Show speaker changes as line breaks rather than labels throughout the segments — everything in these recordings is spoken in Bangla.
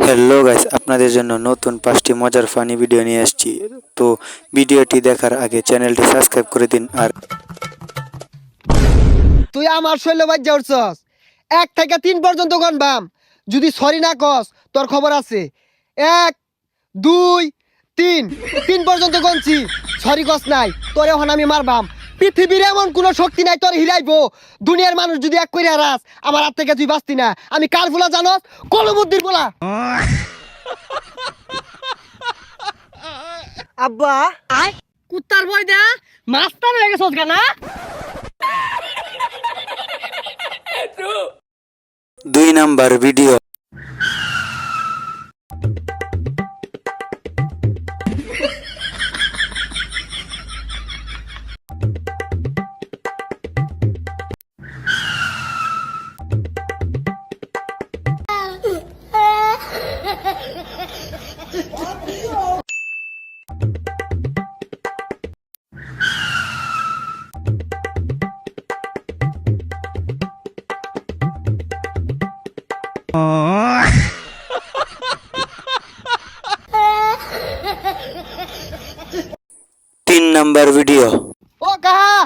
হ্যালো গাইস, আপনাদের জন্য নতুন 5টি মজার ফানি ভিডিও নিয়ে আসছি। তো ভিডিওটি দেখার আগে চ্যানেলটি সাবস্ক্রাইব করে দিন। আর
তুই আমার শৈল বাজ্যা উঠছস 1 থেকে 3 পর্যন্ত গণবাম। যদি সরি না কস তোর খবর আছে। 1 2 3 3 পর্যন্ত গণছি, সরি কস নাই তোরে এখন আমি মারবাম। পৃথিবীর এমন কোনো শক্তি নাই তোর হিরাইবো। দুনিয়ার মানুষ যদি এক কইরা হারাস আমার হাত থেকে তুই বাঁচতি না। আমি কার ফুলা জানস? কলমুদ্দির ফুলা। আব্বা আয় কুত্তার ভয় দা মাস্টার হয়ে গেছস না?
2 নাম্বার ভিডিও। তিন নাম্বার ভিডিও।
ও কাহা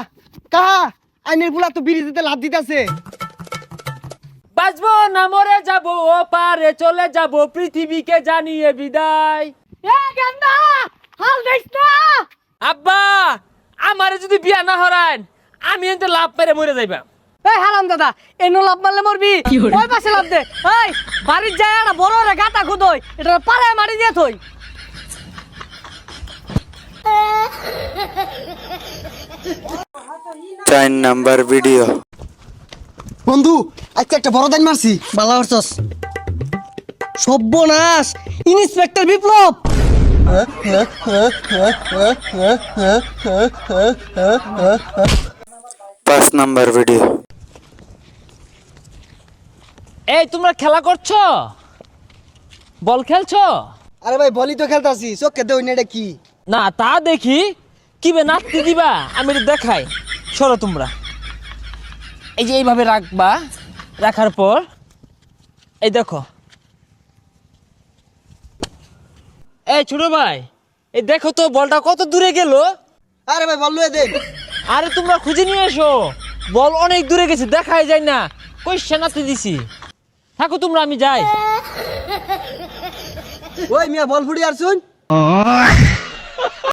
কাহা আইনের পুলা তো বিড়ি দিতে লাভ দিতেছে।
বাঁচবো না মরে যাব, ও পারে চলে যাব, পৃথিবীকে জানিয়ে বিদায়।
এ গান্ডা হাল দেখ না।
আব্বা আমারে যদি বিয়া না হরান আমি এতে লাভ পেরে মরে যাইবা।
এই হারাম দাদা এনো লাভ মারলে মরবি। ওই পাশে লাভ দে। এই বাড়ির যায় না বড় রে গাটা খুদই এটা পাড়ায় মারি দিয়ে থই।
4 নাম্বার ভিডিও।
বন্ধু আজকে একটা বড় দান মারছি, বালা হরছস। সর্বনাশ, ইন্সপেক্টর বিপ্লব।
5 নাম্বার ভিডিও।
এই তোমরা খেলা করছো, বল খেলছো?
আরে ভাই বলি তো খেলতাছি, চোখে দেই না এটা কি?
না তা দেখি কি বে নাচতে দিবা, আমি এটা দেখাই। সরো তোমরা, এই যে এইভাবে রাখবা, রাখার পর এই দেখো। এই ছোট ভাই এই দেখো তো বলটা কত দূরে গেল।
আরে ভাই বল লয়ে দেন।
আরে তোমরা খুঁজে নিয়ে এসো, বল অনেক দূরে গেছে, দেখাই যায় না। কই সেনাতে দিছি, থাকো তোমরা, আমি যাই।
ওই মিয়া বল ফুড়ি আর শুন।